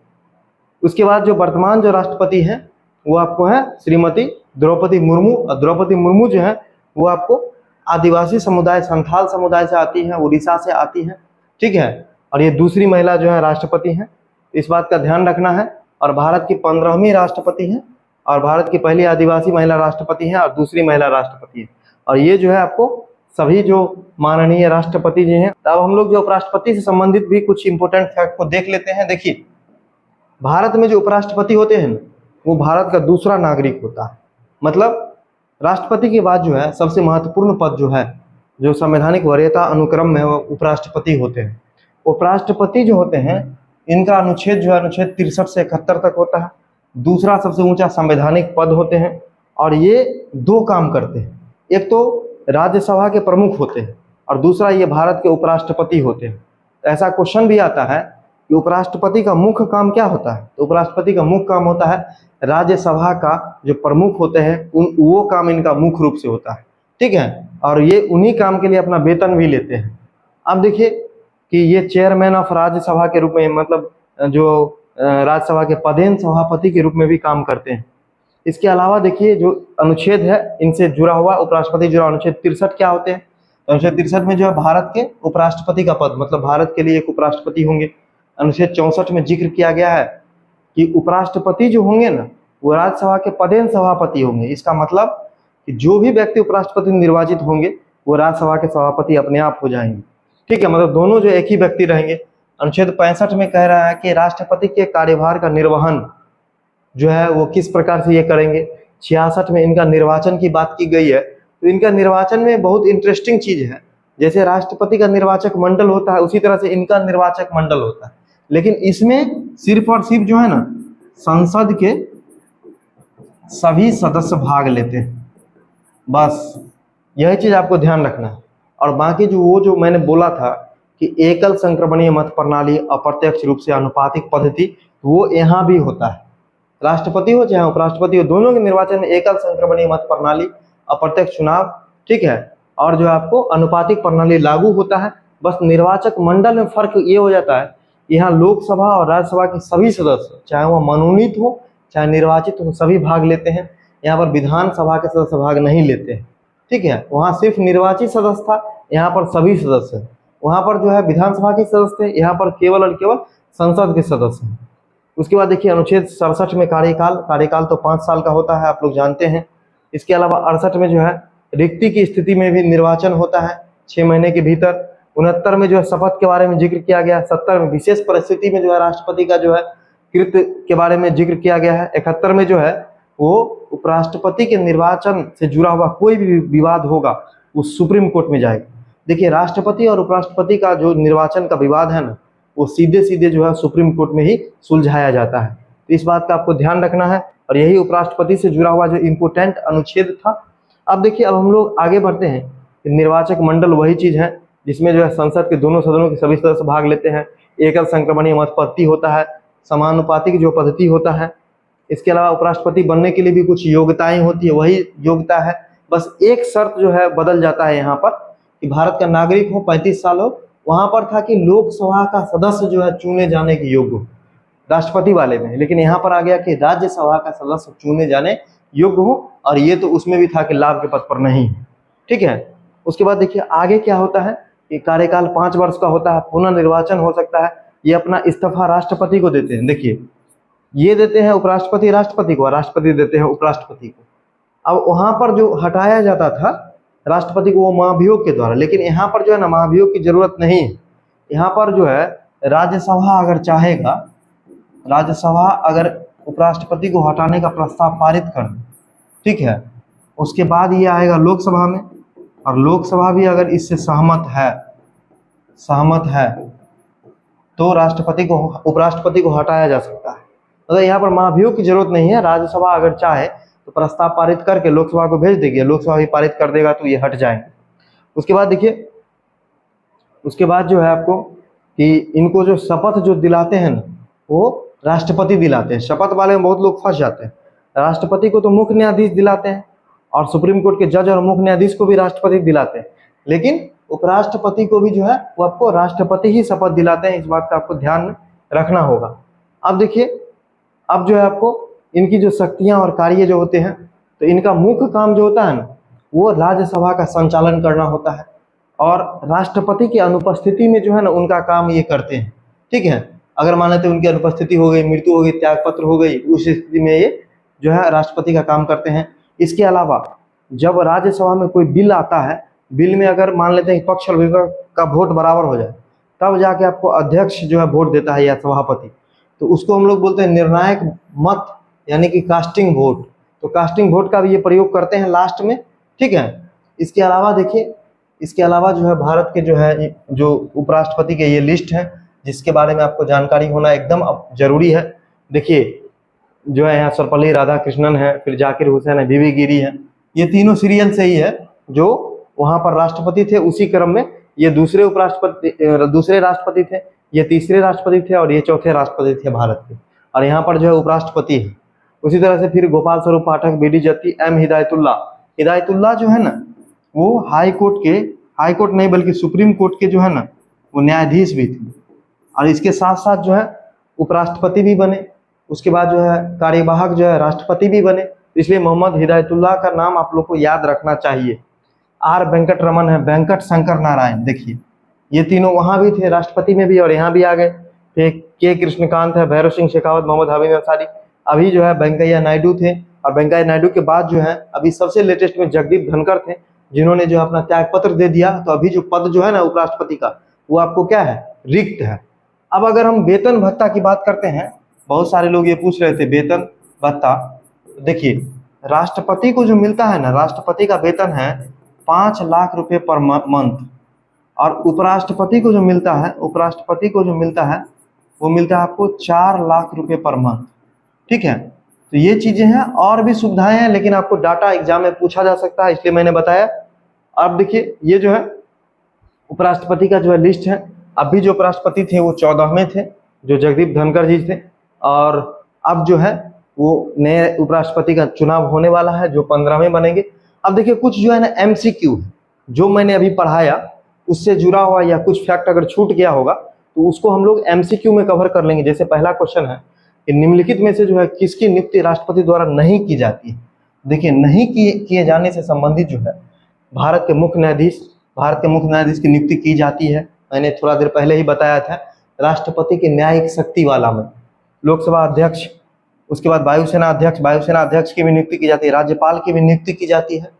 उसके बाद जो वर्तमान जो राष्ट्रपति हैं वो आपको है श्रीमती द्रौपदी मुर्मू। और द्रौपदी मुर्मू जो है वो आपको आदिवासी समुदाय, संथाल समुदाय से आती हैं, उड़ीसा से आती हैं। ठीक है, और ये दूसरी महिला जो है राष्ट्रपति हैं, इस बात का ध्यान रखना है। और भारत की 15वीं राष्ट्रपति हैं और भारत की पहली आदिवासी महिला राष्ट्रपति हैं और दूसरी महिला राष्ट्रपति हैं। और ये जो है आपको सभी जो माननीय राष्ट्रपति जी हैं। अब हम लोग जो उपराष्ट्रपति से संबंधित भी कुछ इंपॉर्टेंट फैक्ट को देख लेते हैं। देखिए भारत में जो उपराष्ट्रपति होते हैं वो भारत का दूसरा नागरिक होता है। मतलब राष्ट्रपति के बाद जो है सबसे महत्वपूर्ण पद जो है, जो संवैधानिक वरीयता अनुक्रम में, वो उपराष्ट्रपति होते हैं। उपराष्ट्रपति जो होते हैं इनका अनुच्छेद जो है अनुच्छेद 63 से 71 तक होता है। दूसरा सबसे ऊंचा संवैधानिक पद होते हैं और ये दो काम करते हैं। एक तो राज्यसभा के प्रमुख होते हैं और दूसरा ये भारत के उपराष्ट्रपति होते हैं। ऐसा क्वेश्चन भी आता है कि उपराष्ट्रपति का मुख्य काम क्या होता है? तो उपराष्ट्रपति का मुख्य काम होता है राज्यसभा का जो प्रमुख होते हैं वो काम इनका मुख्य रूप से होता है। ठीक है, और ये उन्हीं काम के लिए अपना वेतन भी लेते हैं। अब देखिए कि ये चेयरमैन ऑफ राज्यसभा के रूप में, मतलब जो राज्यसभा के पदेन सभापति के रूप में भी काम करते हैं। इसके अलावा देखिए जो अनुच्छेद है इनसे जुड़ा हुआ उपराष्ट्रपति जुड़ा अनुच्छेद 63 क्या होते हैं? अनुच्छेद 63 में जो है भारत के उपराष्ट्रपति का पद, मतलब भारत के लिए एक उपराष्ट्रपति होंगे। अनुच्छेद 64 में जिक्र किया गया है कि उपराष्ट्रपति जो होंगे ना वो राज्यसभा के पदेन सभापति होंगे। इसका मतलब कि जो भी व्यक्ति उपराष्ट्रपति निर्वाचित होंगे वो राज्यसभा के सभापति अपने आप हो जाएंगे। ठीक है, मतलब दोनों जो एक ही व्यक्ति रहेंगे। अनुच्छेद 65 में कह रहा है कि राष्ट्रपति के कार्यभार का निर्वहन जो है वो किस प्रकार से ये करेंगे। 66 में इनका निर्वाचन की बात की गई है, तो इनका निर्वाचन में बहुत इंटरेस्टिंग चीज है। जैसे राष्ट्रपति का निर्वाचक मंडल होता है, उसी तरह से इनका निर्वाचक मंडल होता है, लेकिन इसमें सिर्फ और सिर्फ जो है ना संसद के सभी सदस्य भाग लेते हैं, बस यही चीज आपको ध्यान रखना है। और बाकी जो मैंने बोला था कि एकल संक्रमणीय मत प्रणाली, अप्रत्यक्ष रूप से आनुपातिक पद्धति, वो यहाँ भी होता है। राष्ट्रपति हो चाहे उपराष्ट्रपति हो, दोनों के निर्वाचन में एकल संक्रमणीय मत प्रणाली, अप्रत्यक्ष चुनाव, ठीक है, और जो आपको अनुपातिक प्रणाली लागू होता है। बस निर्वाचक मंडल में फर्क ये हो जाता है, यहाँ लोकसभा और राज्यसभा के सभी सदस्य, चाहे वह मनोनीत हो चाहे निर्वाचित हो, सभी भाग लेते हैं। यहाँ पर विधानसभा के सदस्य भाग नहीं लेते हैं, ठीक है। वहाँ सिर्फ निर्वाचित सदस्य था, यहाँ पर सभी सदस्य। वहाँ पर जो है विधानसभा के सदस्य थे, यहाँ पर केवल और केवल संसद के सदस्य हैं। उसके बाद देखिए अनुच्छेद 67 में कार्यकाल तो 5 साल का होता है, आप लोग जानते हैं। इसके अलावा 68 में जो है रिक्ति की स्थिति में भी निर्वाचन होता है 6 महीने के भीतर। 69 में जो है शपथ के बारे में जिक्र किया गया। 70 में विशेष परिस्थिति में जो है राष्ट्रपति का जो है कृत्य के बारे में जिक्र किया गया है। 71 में जो है वो उपराष्ट्रपति के निर्वाचन से जुड़ा हुआ कोई भी विवाद होगा वो सुप्रीम कोर्ट में जाएगा। देखिए राष्ट्रपति और उपराष्ट्रपति का जो निर्वाचन का विवाद है ना, वो सीधे सीधे जो है सुप्रीम कोर्ट में ही सुलझाया जाता है। तो इस बात का आपको ध्यान रखना है, और यही उपराष्ट्रपति से जुड़ा हुआ जो इम्पोर्टेंट अनुच्छेद था। अब देखिए, अब हम लोग आगे बढ़ते हैं। निर्वाचक मंडल वही चीज है जिसमें जो है संसद के दोनों सदनों के सभी सदस्य भाग लेते हैं। एकल संक्रमणीय मत पद्धति होता है, समानुपातिक जो पद्धति होता है। इसके अलावा उपराष्ट्रपति बनने के लिए भी कुछ योग्यताएं होती है, वही योग्यता है। बस एक शर्त जो है बदल जाता है यहाँ पर कि भारत का नागरिक हो, 35 साल हो। वहां पर था कि लोकसभा का सदस्य जो है चुने जाने के योग्य हो, राष्ट्रपति वाले में। लेकिन यहाँ पर आ गया कि राज्यसभा का सदस्य चुने जाने योग्य हो, और ये तो उसमें भी था कि लाभ के पद पर नहीं, ठीक है। उसके बाद देखिए आगे क्या होता है कि कार्यकाल 5 वर्ष का होता है, पुनः निर्वाचन हो सकता है। ये अपना इस्तीफा राष्ट्रपति को देते हैं। देखिए ये देते हैं उपराष्ट्रपति राष्ट्रपति को, राष्ट्रपति देते हैं उपराष्ट्रपति को। अब वहां पर जो हटाया जाता था राष्ट्रपति को, वो महाभियोग के द्वारा। लेकिन यहाँ पर जो है ना महाभियोग की जरूरत नहीं है। यहाँ पर जो है राज्यसभा अगर चाहेगा, राज्यसभा अगर उपराष्ट्रपति को हटाने का प्रस्ताव पारित कर दे, ठीक है, उसके बाद ये आएगा लोकसभा में, और लोकसभा भी अगर इससे सहमत है तो राष्ट्रपति को, उपराष्ट्रपति को हटाया जा सकता है। तो यहाँ पर महाभियोग की जरूरत नहीं है। राज्यसभा अगर चाहे तो प्रस्ताव पारित करके लोकसभा को भेज देगी, लोकसभा भी पारित कर देगा तो ये हट जाएंगे। उसके बाद देखिए, उसके बाद जो है आपको कि इनको जो शपथ जो दिलाते हैं ना, वो राष्ट्रपति दिलाते हैं। शपथ वाले में बहुत लोग फंस जाते हैं। राष्ट्रपति को तो मुख्य न्यायाधीश दिलाते हैं, और सुप्रीम कोर्ट के जज और मुख्य न्यायाधीश को भी राष्ट्रपति दिलाते हैं। लेकिन उपराष्ट्रपति को भी जो है वो आपको राष्ट्रपति ही शपथ दिलाते हैं। इस बात का आपको ध्यान रखना होगा। अब देखिए, अब जो है आपको इनकी जो शक्तियां और कार्य जो होते हैं, तो इनका मुख्य काम जो होता है ना, वो राज्यसभा का संचालन करना होता है, और राष्ट्रपति की अनुपस्थिति में जो है ना उनका काम ये करते हैं, ठीक है। अगर मान लेते उनकी अनुपस्थिति हो गई, मृत्यु हो गई, त्यागपत्र हो गई, उस स्थिति में ये जो है राष्ट्रपति का काम करते हैं। इसके अलावा जब राज्यसभा में कोई बिल आता है, बिल में अगर मान लेते हैं पक्ष और विपक्ष का वोट बराबर हो जाए, तब जाके आपको अध्यक्ष जो है वोट देता है या सभापति, तो उसको हम लोग बोलते हैं निर्णायक मत, यानी कि कास्टिंग वोट। तो कास्टिंग वोट का भी ये प्रयोग करते हैं लास्ट में, ठीक है। इसके अलावा देखिए, इसके अलावा जो है भारत के जो है जो उपराष्ट्रपति के ये लिस्ट है, जिसके बारे में आपको जानकारी होना एकदम जरूरी है। देखिए जो है यहाँ सर्वपल्ली राधाकृष्णन है, फिर जाकिर हुसैन है, बीबी गिरी है। ये तीनों सीरियल से ही है जो वहां पर राष्ट्रपति थे। उसी क्रम में ये दूसरे राष्ट्रपति थे, ये तीसरे राष्ट्रपति थे, और ये चौथे राष्ट्रपति थे भारत के। और यहाँ पर जो है उपराष्ट्रपति है। उसी तरह से फिर गोपाल स्वरूप पाठक, बी डी जत्ती, एम हिदायतुल्लाह जो है ना, वो हाई कोर्ट नहीं बल्कि सुप्रीम कोर्ट के जो है ना वो न्यायाधीश भी थे, और इसके साथ साथ जो है उपराष्ट्रपति भी बने। उसके बाद जो है कार्यवाहक जो है राष्ट्रपति भी बने। इसलिए मोहम्मद हिदायतुल्लाह का नाम आप लोग को याद रखना चाहिए। आर वेंकट रमन है, वेंकट शंकर नारायण, देखिए ये तीनों वहां भी थे, राष्ट्रपति में भी, और यहाँ भी आ गए। फिर के कृष्णकांत है, भैरव सिंह शेखावत, मोहम्मद हमीद अंसारी। अभी जो है वेंकैया नायडू थे, और वेंकैया नायडू के बाद जो है अभी सबसे लेटेस्ट में जगदीप धनखड़ थे, जिन्होंने जो अपना त्यागपत्र दे दिया। तो अभी जो पद जो है ना उपराष्ट्रपति का, वो आपको क्या है, रिक्त है। अब अगर हम वेतन भत्ता की बात करते हैं, बहुत सारे लोग ये पूछ रहे थे वेतन भत्ता, देखिए राष्ट्रपति को जो मिलता है ना, राष्ट्रपति का वेतन है 5 लाख रुपए पर मंथ, और उपराष्ट्रपति को जो मिलता है, उपराष्ट्रपति को जो मिलता है वो मिलता है आपको 4 लाख रुपए पर मंथ। ठीक है, तो ये चीजें हैं, और भी सुविधाएं हैं, लेकिन आपको डाटा एग्जाम में पूछा जा सकता है इसलिए मैंने बताया। अब देखिए ये जो है उपराष्ट्रपति का जो है लिस्ट है। अभी जो उपराष्ट्रपति थे वो 14वें थे, जो जगदीप धनखड़ जी थे, और अब जो है वो नए उपराष्ट्रपति का चुनाव होने वाला है जो 15वें बनेंगे। अब देखिए कुछ जो है ना MCQ है, जो मैंने अभी पढ़ाया उससे जुड़ा हुआ या कुछ फैक्ट अगर छूट गया होगा तो उसको हम लोग MCQ में कवर कर लेंगे। जैसे पहला क्वेश्चन है कि निम्नलिखित में से जो है किसकी नियुक्ति राष्ट्रपति द्वारा नहीं की जाती है। देखिए नहीं किए जाने से संबंधित जो है भारत के मुख्य न्यायाधीश की नियुक्ति की जाती है। मैंने थोड़ा देर पहले ही बताया था, राष्ट्रपति के न्यायिक शक्ति वाला में लोकसभा अध्यक्ष, उसके बाद वायुसेना अध्यक्ष की भी नियुक्ति की जाती है, राज्यपाल की भी नियुक्ति की जाती है।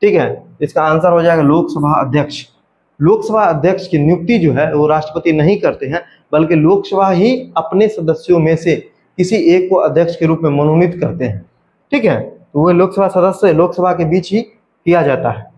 ठीक है, इसका आंसर हो जाएगा लोकसभा अध्यक्ष। लोकसभा अध्यक्ष की नियुक्ति जो है वो राष्ट्रपति नहीं करते हैं, बल्कि लोकसभा ही अपने सदस्यों में से किसी एक को अध्यक्ष के रूप में मनोनीत करते हैं। ठीक है, तो वो लोकसभा सदस्य लोकसभा के बीच ही किया जाता है।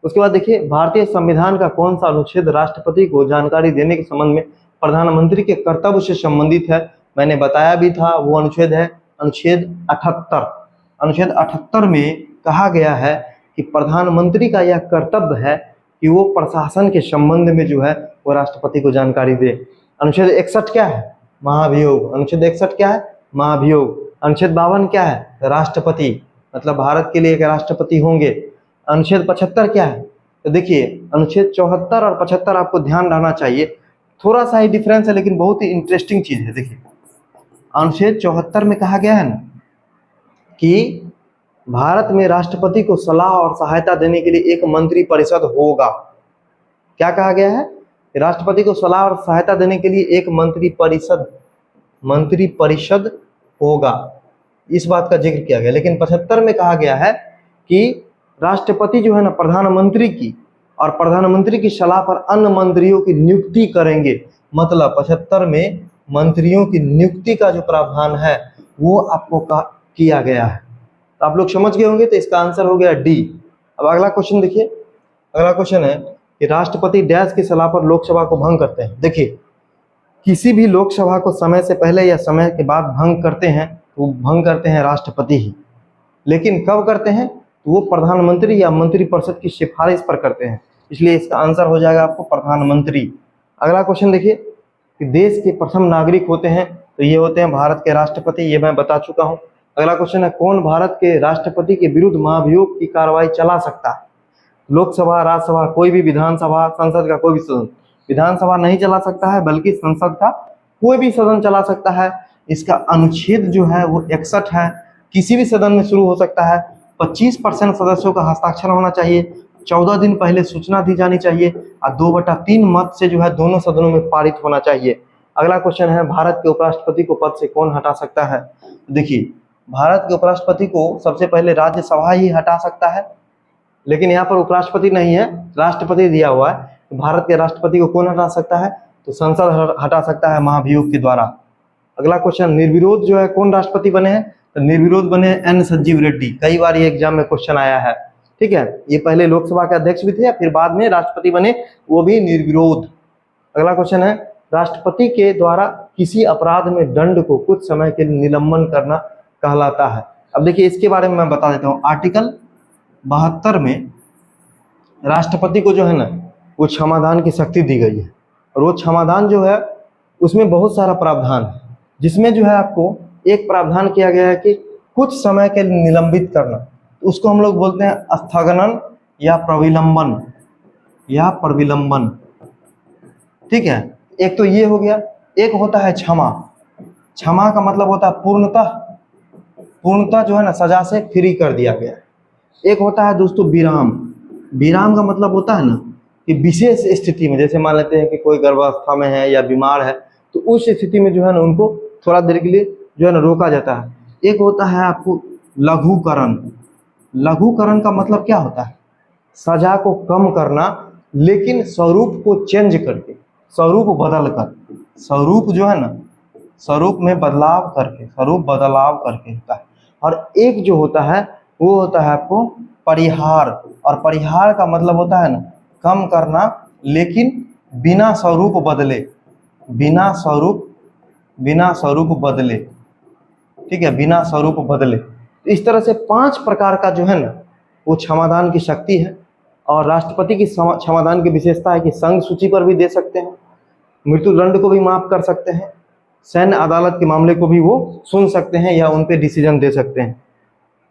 उसके बाद देखिए भारतीय संविधान का कौन सा अनुच्छेद राष्ट्रपति को जानकारी देने के संबंध में प्रधानमंत्री के कर्तव्य से संबंधित है। मैंने बताया भी था, वो अनुच्छेद है अनुच्छेद 78। अनुच्छेद 78 में कहा गया है कि प्रधानमंत्री का यह कर्तव्य है कि वो प्रशासन के संबंध में जो है वो राष्ट्रपति को जानकारी दे। अनुच्छेद 61 क्या है? महाभियोग। अनुच्छेद 61 क्या है? महाभियोग। अनुच्छेद 52 क्या है? राष्ट्रपति, मतलब भारत के लिए एक राष्ट्रपति होंगे। अनुच्छेद 75 क्या है? तो देखिए अनुच्छेद 74 और 75 आपको ध्यान रहना चाहिए, थोड़ा सा ही डिफरेंस है लेकिन बहुत ही इंटरेस्टिंग चीज है। देखिए अनुच्छेद 74 में कहा गया है ना कि भारत में राष्ट्रपति को सलाह और सहायता देने के लिए एक मंत्री परिषद होगा। क्या कहा गया है? राष्ट्रपति को सलाह और सहायता देने के लिए एक मंत्री परिषद होगा, इस बात का जिक्र किया गया। लेकिन 75 में कहा गया है कि राष्ट्रपति जो है ना प्रधानमंत्री की और प्रधानमंत्री की सलाह पर अन्य मंत्रियों की नियुक्ति करेंगे। मतलब 75 में मंत्रियों की नियुक्ति का जो प्रावधान है वो आपको किया गया है। तो आप लोग समझ गए होंगे, तो इसका आंसर हो गया डी। अब अगला क्वेश्चन देखिए, अगला क्वेश्चन है कि राष्ट्रपति डैश की सलाह पर लोकसभा को भंग करते हैं। देखिए किसी भी लोकसभा को समय से पहले या समय के बाद भंग करते हैं तो भंग करते हैं राष्ट्रपति ही, लेकिन कब करते हैं तो वो प्रधानमंत्री या मंत्रिपरिषद की सिफारिश पर करते हैं। इसलिए इसका आंसर हो जाएगा आपको प्रधानमंत्री। अगला क्वेश्चन देखिए कि देश के प्रथम नागरिक होते हैं, तो ये होते हैं भारत के राष्ट्रपति, ये मैं बता चुका हूँ। अगला क्वेश्चन है कौन भारत के राष्ट्रपति के विरुद्ध महाभियोग की कार्रवाई चला सकता है? लोकसभा, राज्यसभा, कोई भी विधानसभा, संसद का कोई भी सदन। विधानसभा नहीं चला सकता है बल्कि संसद का कोई भी सदन चला सकता है। इसका अनुच्छेद जो है वो 61 है। किसी भी सदन में शुरू हो सकता है। 25% सदस्यों का हस्ताक्षर होना चाहिए। 14 दिन पहले सूचना दी जानी चाहिए और 2/3 मत से जो है दोनों सदनों में पारित होना चाहिए। अगला क्वेश्चन है भारत के उपराष्ट्रपति को पद से कौन हटा सकता है? देखिए भारत के उपराष्ट्रपति को सबसे पहले राज्यसभा ही हटा सकता है, लेकिन यहाँ पर उपराष्ट्रपति नहीं है, राष्ट्रपति दिया हुआ है। भारत के राष्ट्रपति को कौन हटा सकता है? तो संसद हटा सकता है महाभियोग के द्वारा। अगला क्वेश्चन निर्विरोध जो है कौन राष्ट्रपति बने हैं? तो निर्विरोध बने एन संजीव रेड्डी। कई बार ये एग्जाम में क्वेश्चन आया है। ठीक है, ये पहले लोकसभा के अध्यक्ष भी थे, फिर बाद में राष्ट्रपति बने, वो भी निर्विरोध। अगला क्वेश्न है राष्ट्रपति के द्वारा किसी अपराध में दंड को कुछ समय के लिए निलंबन करना कहलाता है। अब देखिए इसके बारे में मैं बता देता हूँ। आर्टिकल 72 में राष्ट्रपति को जो है ना वो क्षमादान की शक्ति दी गई है, और वो क्षमादान जो है उसमें बहुत सारा प्रावधान है, जिसमें जो है आपको एक प्रावधान किया गया है कि कुछ समय के लिए निलंबित करना, तो उसको हम लोग बोलते हैं स्थगनन या प्रविलंबन। ठीक है, एक तो ये हो गया। एक होता है क्षमा। क्षमा का मतलब होता है पूर्णतः जो है ना सजा से फ्री कर दिया गया। एक होता है दोस्तों विराम। विराम का मतलब होता है ना कि विशेष स्थिति में, जैसे मान लेते हैं कि कोई गर्भावस्था में है या बीमार है, तो उस स्थिति में जो है ना उनको थोड़ा देर के लिए जो है ना रोका जाता है। एक होता है आपको लघुकरण। लघुकरण का मतलब क्या होता है? सजा को कम करना, लेकिन स्वरूप को चेंज करके, स्वरूप बदल कर, स्वरूप जो है ना स्वरूप में बदलाव करके होता है। और एक जो होता है वो होता है आपको परिहार। और परिहार का मतलब होता है ना कम करना, लेकिन बिना स्वरूप बदले, बिना स्वरूप बदले, ठीक है, बिना स्वरूप बदले। तो इस तरह से 5 प्रकार का जो है ना वो क्षमादान की शक्ति है। और राष्ट्रपति की क्षमादान की विशेषता है कि संघ सूची पर भी दे सकते हैं, मृत्युदंड को भी माफ कर सकते हैं, सैन्य अदालत के मामले को भी वो सुन सकते हैं या उन पे डिसीजन दे सकते हैं।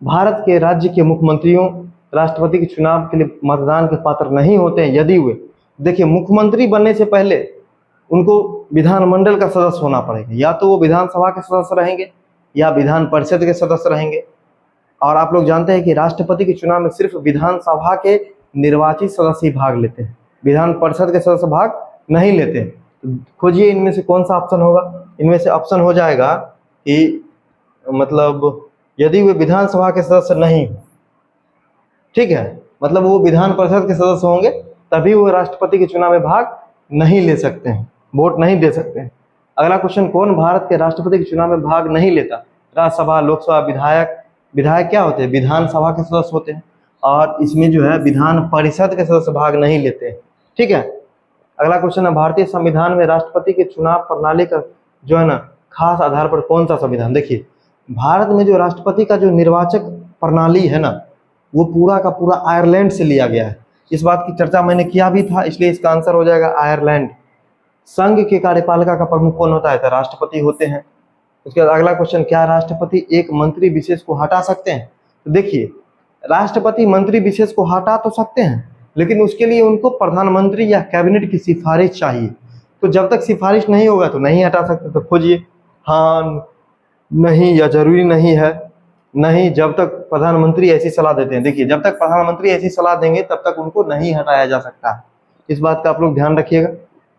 भारत के राज्य के मुख्यमंत्रियों राष्ट्रपति के चुनाव के लिए मतदान के पात्र नहीं होते हैं यदि वे, देखिए, मुख्यमंत्री बनने से पहले उनको विधानमंडल का सदस्य होना पड़ेगा, या तो वो विधानसभा के सदस्य रहेंगे या विधान परिषद के सदस्य रहेंगे। और आप लोग जानते हैं कि राष्ट्रपति के चुनाव में सिर्फ विधानसभा के निर्वाचित सदस्य ही भाग लेते हैं, विधान परिषद के सदस्य भाग नहीं लेते हैं। तो खोजिए इनमें से कौन सा ऑप्शन होगा। इनमें से ऑप्शन हो जाएगा कि मतलब यदि वे विधानसभा के सदस्य नहीं, ठीक है, मतलब वो विधान परिषद के सदस्य होंगे तभी वो राष्ट्रपति के चुनाव में भाग नहीं ले सकते हैं, वोट नहीं दे सकते हैं। अगला क्वेश्चन, कौन भारत के राष्ट्रपति के चुनाव में भाग नहीं लेता। राज्यसभा, लोकसभा, विधायक। विधायक क्या होते हैं, विधानसभा के सदस्य होते हैं। और इसमें जो है विधान परिषद के सदस्य भाग नहीं लेते हैं, ठीक है। अगला क्वेश्चन है, भारतीय संविधान में राष्ट्रपति के चुनाव प्रणाली का जो है ना खास आधार पर कौन सा संविधान। देखिए, भारत में जो राष्ट्रपति का जो निर्वाचक प्रणाली है ना वो पूरा का पूरा आयरलैंड से लिया गया है। इस बात की चर्चा मैंने किया भी था, इसलिए इसका आंसर हो जाएगा आयरलैंड। संघ के कार्यपालिका का प्रमुख कौन होता है, तो राष्ट्रपति होते हैं। उसके बाद अगला क्वेश्चन, क्या राष्ट्रपति एक मंत्री विशेष को हटा सकते हैं। तो देखिए, राष्ट्रपति मंत्री विशेष को हटा तो सकते हैं, लेकिन उसके लिए उनको प्रधानमंत्री या कैबिनेट की सिफारिश चाहिए। तो जब तक सिफारिश नहीं होगा तो नहीं हटा सकते। तो खोजिए, हाँ, नहीं, या जरूरी नहीं है, नहीं, जब तक प्रधानमंत्री ऐसी सलाह देते हैं। देखिए, जब तक प्रधानमंत्री ऐसी सलाह देंगे तब तक उनको नहीं हटाया जा सकता है, इस बात का आप लोग ध्यान रखिएगा।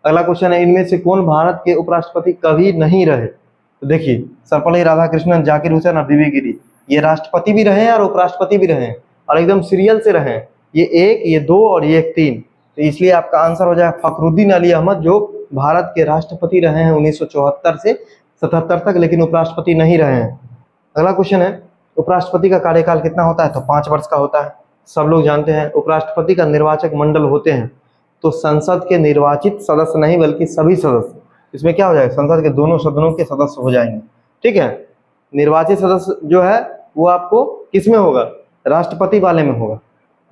अगला क्वेश्चन है, इनमें से कौन भारत के उपराष्ट्रपति कभी नहीं रहे। तो देखिए, सर्वपल्ली राधाकृष्णन, जाकिर हुसैन और बीबी गिरी, ये राष्ट्रपति भी रहे हैं और उपराष्ट्रपति भी रहे हैं, और एकदम सीरियल से रहे हैं। ये 1, ये 2 और ये 3। तो इसलिए आपका आंसर हो जाए फखरुद्दीन अली अहमद, जो भारत के राष्ट्रपति रहे हैं 1974 से 77 तक, लेकिन उपराष्ट्रपति नहीं रहे हैं। अगला क्वेश्चन है, उपराष्ट्रपति का कार्यकाल कितना होता है। तो 5 वर्ष का होता है, सब लोग जानते हैं। उपराष्ट्रपति का निर्वाचक मंडल होते हैं, तो संसद के निर्वाचित सदस्य नहीं बल्कि सभी सदस्य, इसमें क्या हो जाएगा, संसद के दोनों सदनों के सदस्य हो जाएंगे, ठीक है। निर्वाचित सदस्य जो है वो आपको किस में होगा, राष्ट्रपति वाले में होगा,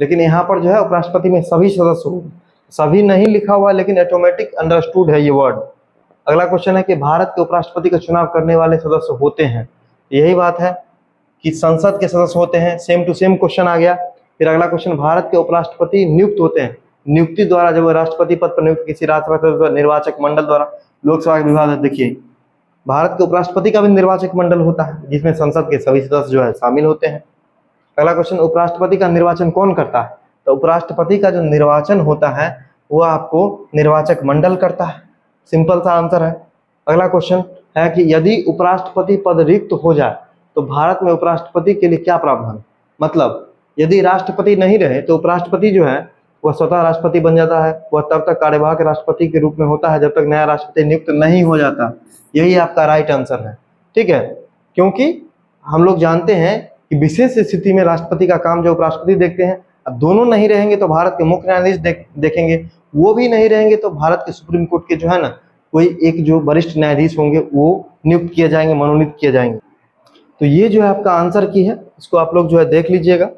लेकिन यहाँ पर जो है उपराष्ट्रपति में सभी सदस्य होंगे। सभी नहीं लिखा हुआ है, लेकिन ऑटोमेटिक अंडरस्टूड है ये वर्ड। अगला क्वेश्चन है कि भारत के उपराष्ट्रपति का चुनाव करने वाले सदस्य होते हैं। यही बात है कि संसद के सदस्य होते हैं, सेम टू सेम क्वेश्चन आ गया। फिर अगला क्वेश्चन, भारत के उपराष्ट्रपति नियुक्त होते हैं, नियुक्ति द्वारा, जब वो राष्ट्रपति पद पर नियुक्त किसी राष्ट्रपति निर्वाचक मंडल द्वारा। लोकसभा के विभाग है, देखिए, भारत के उपराष्ट्रपति का भी निर्वाचक मंडल होता है जिसमें संसद के सभी सदस्य जो है शामिल होते हैं। अगला क्वेश्चन, उपराष्ट्रपति का निर्वाचन कौन करता है। तो उपराष्ट्रपति का जो निर्वाचन होता है वो आपको निर्वाचक मंडल करता है, सिंपल सा आंसर है। अगला क्वेश्चन है कि यदि उपराष्ट्रपति पद रिक्त हो जाए तो भारत में उपराष्ट्रपति के लिए क्या प्रावधान। मतलब यदि राष्ट्रपति नहीं रहे तो उपराष्ट्रपति जो है वह स्वतः राष्ट्रपति बन जाता है, वह तब तक कार्यवाहक राष्ट्रपति के रूप में होता है जब तक नया राष्ट्रपति नियुक्त नहीं हो जाता। यही आपका राइट आंसर है, ठीक है, क्योंकि हम लोग जानते हैं कि विशेष स्थिति में राष्ट्रपति का काम जो उपराष्ट्रपति देखते हैं। अब दोनों नहीं रहेंगे तो भारत के मुख्य न्यायाधीश देखेंगे, वो भी नहीं रहेंगे तो भारत के सुप्रीम कोर्ट के जो है ना कोई एक जो वरिष्ठ न्यायाधीश होंगे वो नियुक्त किए जाएंगे, मनोनीत किए जाएंगे। तो ये जो है आपका आंसर की है, इसको आप लोग जो है देख लीजिएगा।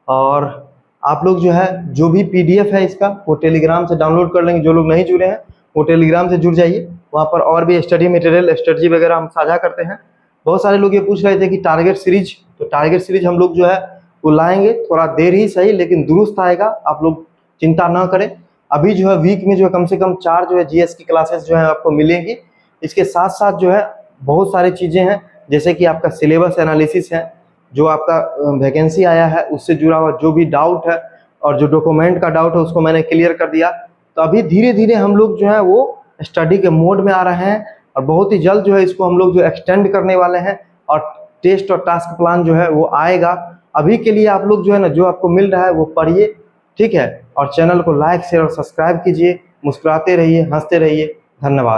और आप लोग जो है जो भी PDF है इसका वो टेलीग्राम से डाउनलोड कर लेंगे। जो लोग नहीं जुड़े हैं वो टेलीग्राम से जुड़ जाइए, वहाँ पर और भी स्टडी मटेरियल, स्ट्रेटजी वगैरह हम साझा करते हैं। बहुत सारे लोग ये पूछ रहे थे कि टारगेट सीरीज, तो टारगेट सीरीज हम लोग जो है वो लाएंगे, थोड़ा देर ही सही लेकिन दुरुस्त आएगा, आप लोग चिंता ना करें। अभी जो है वीक में जो है कम से कम 4 जो है GS की क्लासेस जो है आपको मिलेंगी। इसके साथ साथ जो है बहुत सारी चीज़ें हैं, जैसे कि आपका सिलेबस एनालिसिस है, जो आपका वैकेंसी आया है उससे जुड़ा हुआ जो भी डाउट है और जो डॉक्यूमेंट का डाउट है उसको मैंने क्लियर कर दिया। तो अभी धीरे धीरे हम लोग जो है वो स्टडी के मोड में आ रहे हैं और बहुत ही जल्द जो है इसको हम लोग जो एक्सटेंड करने वाले हैं और टेस्ट और टास्क प्लान जो है वो आएगा। अभी के लिए आप लोग जो है ना जो आपको मिल रहा है वो पढ़िए, ठीक है, और चैनल को लाइक शेयर और सब्सक्राइब कीजिए। मुस्कुराते रहिए, हंसते रहिए। धन्यवाद।